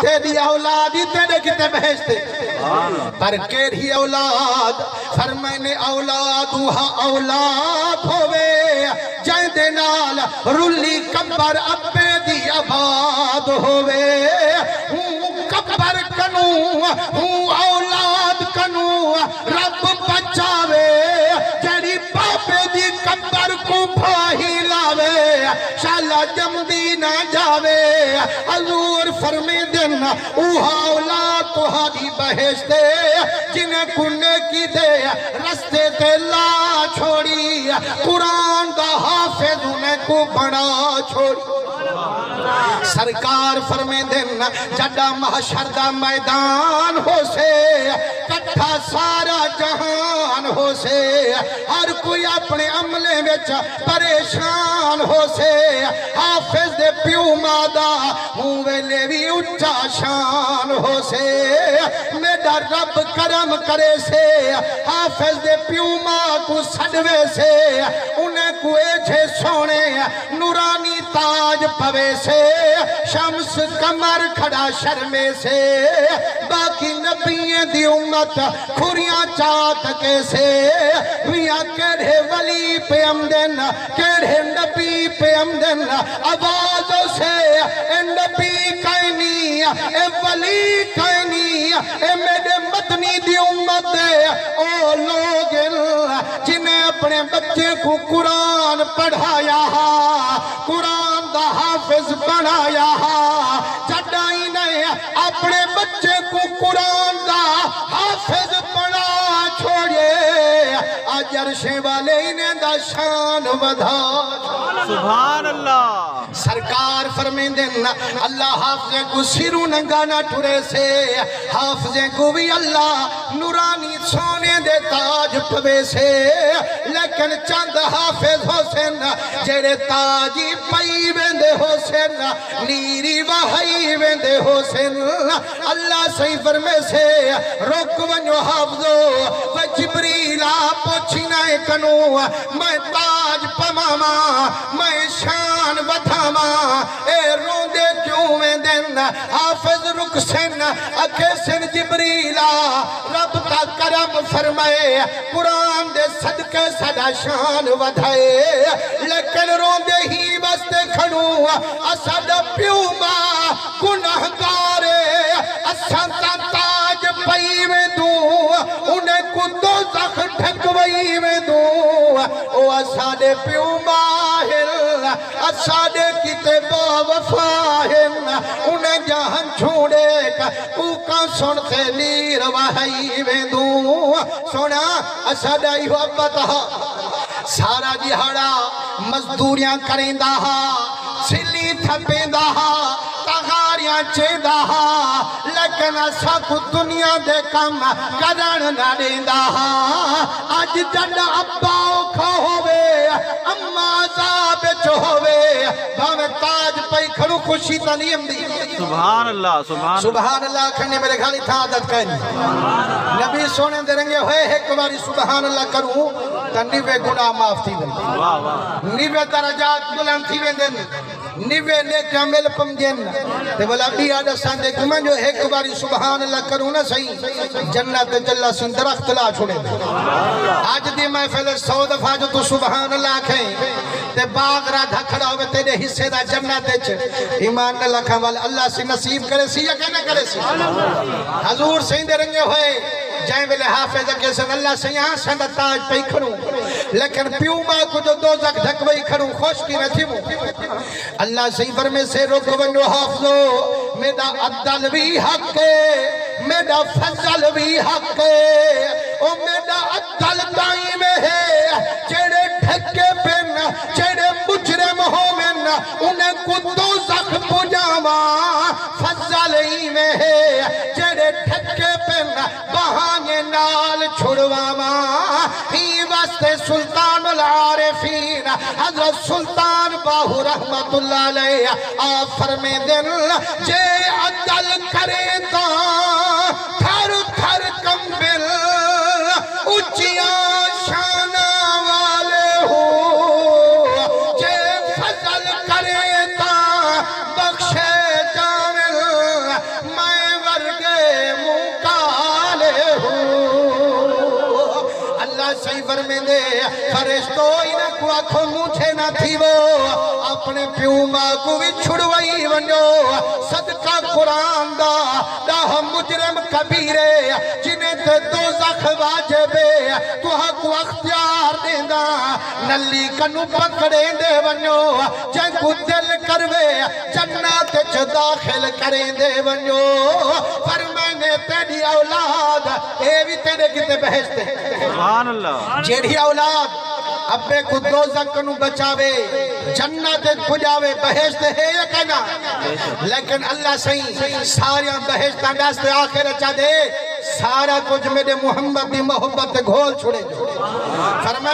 تیری اولاد ہی تیرے کتے بھیجتے پر کیڑی اولاد فرمائنے اولاد وہاں اولاد ہوئے جائیں دے نال رلی کبر ابے دی آباد ہوئے کبر کنو اولاد کنو رب بچاوے جڑی باپے دی کبر کو بھائی لاوے شالا جمدی نہ جاوے حضور فرمی دینا اوہا اولاد تو ہادی بہشتے جنہیں کنے کی دے رستے تے لا چھوڑی قرآن دا حافظ انہیں کو بڑا چھوڑی سرکار فرمی دینا جڑا محشر دا میدان ہو سے کٹھا سارا جہان ہو سے ہر کوئی اپنے عملے وچ پریشان ہو سے حافظ دے پیو مادہ ہوں ویلے بھی اچھا شان ہو سے میرا رب کرم کرے سے حافظ دے پیو ماں کو سڑوے سے انہیں کو ایچھے سونے نورانی تاج پوے سے شمس کمر کھڑا شرمے سے باقی نبییں دی امت کھوریاں چاہت کے سے ویاں کیڑے ولی پہ امدن کیڑے نبی پہ امدن آوازوں سے اے نبی کائنی اے ولی کائنی اے میرے مدنی دی امت دے او لوگ جنہیں اپنے بچے کو قرآن پڑھایا قرآن دا حافظ بنایا چڑھائی نے اپنے بچے کو قرآن دا حافظ بنا چھوڑے آج عرش والے انہیں دا شان ودھا سبحان اللہ سرکار فرمین دینا اللہ حافظیں کو سرو ننگانا ٹھرے سے حافظیں کو بھی اللہ نورانی سونے دے تاج پوے سے لیکن چند حافظ حسین جیڑے تاجی پائی ویندے حسین نیری وحائی ویندے حسین اللہ صحیح فرمے سے روک ونیو حافظو و جبریلہ پوچھینا کنو میں تاج پماما میں شان ودھاما اے روندے کیوں میں دن حافظ رک سن اکھے سن جبریلہ رب کا کرم فرمائے قرآن دے صدقے صدا شان ودھائے لیکن روندے ہی بستے کھڑوں اسد پیو ماں گناہگارے اسد تاج پئی میں دوں انہیں کو دوزخ ٹھکوئی میں دوں او اسد پیو ماہل اسد کتے با وفاہن انہیں جہن چھوڑے اوکا سنتے نیر وحائی میں دوں سونا اسد آئی ہوا بتا سارا جہاڑا مزدوریاں کریں دہا سلی تھپیں دہا تغاریاں چیں دہا لیکن اسا کو دنیا دے کم کرن نہ دیں دہا آج جڑ اباؤ کھو ہوئے اما عذاب چوہوے بھاوے تاج پئی کھڑو خوشی تنیم دی سبحان اللہ سبحان اللہ کھنے میرے گھالی تھا عادت کہنی نبی سونے دے رنگے ہوئے ایک باری سبحان اللہ کروں تا نیوے گناہ معاف تھی دن نیوے درجات بلند تھی دن نیوے نیک عمل پم جن تے بلا بھی آدھا ساندے کمان جو ایک باری سبحان اللہ کروں نا صحیح جنت جلہ سن درخت لا چھوڑے دے آج دی محفل 100 دفعہ جو تو سبحان اللہ کھیں تے باغ را دھکڑا ہوئے تیرے حصے دا جنت چ ایمان اللہ کھا والا اللہ سے نصیب کرے سی یا کہنا کرے سی حضور سین دے رنگے ہوئے جائیں ویلے حافظ کے سن اللہ سے یہاں سند تاج پئی کھڑوں لیکن پیو ماں کو جو دوزخ ڈھکوئی کھڑوں خوش کی نہ تھی اللہ صحیح فرمے سے رک ونو حافظو میرا عدل بھی حق ہے میرا فضل بھی حق ہے او میرا عدل دائیں میں ہے جیڑے ڈھکے پن جیڑے مجرم ہومن انہیں کو دوزخ پجاما فضل ہی میں ہے جیڑے ڈھکے پن بہانے نال چھڑواما ہی واسطے سلطان العارفین حضرت سلطان باہو رحمت اللہ علیہ آپ فرمے دن جے عدل کرے تا تھر تھر کمبل اچیاں شانہ والے ہو جے فضل کرے تا بخشے جان فرشتو انہاں کو آکھو مجھے نہ تھی وہ اپنے پیو ماں کو بھی چھڑوائی ونجو صدقہ قرآن دا ہم مجرم کبیرے جنہیں تے دوزخ واجبے تو حق کو اختیار دیندہ نلی کنو پکڑے دے ونجو جن کو دل کروے جنات چ داخل کریں دے ونجو فرمانے تیری اولاد اے بھی تیرے کتے بہشتے سبحان اللہ جیڑی اولاد ابے کو دوزخ کنو بچاوے جنت پجاوے بہشت ہے یا کنا لیکن اللہ صحیح ساریاں بہشتاں دست آخر اچھا دے سارا کچھ میرے محمد دی محبت گھول چھوڑے فرمائے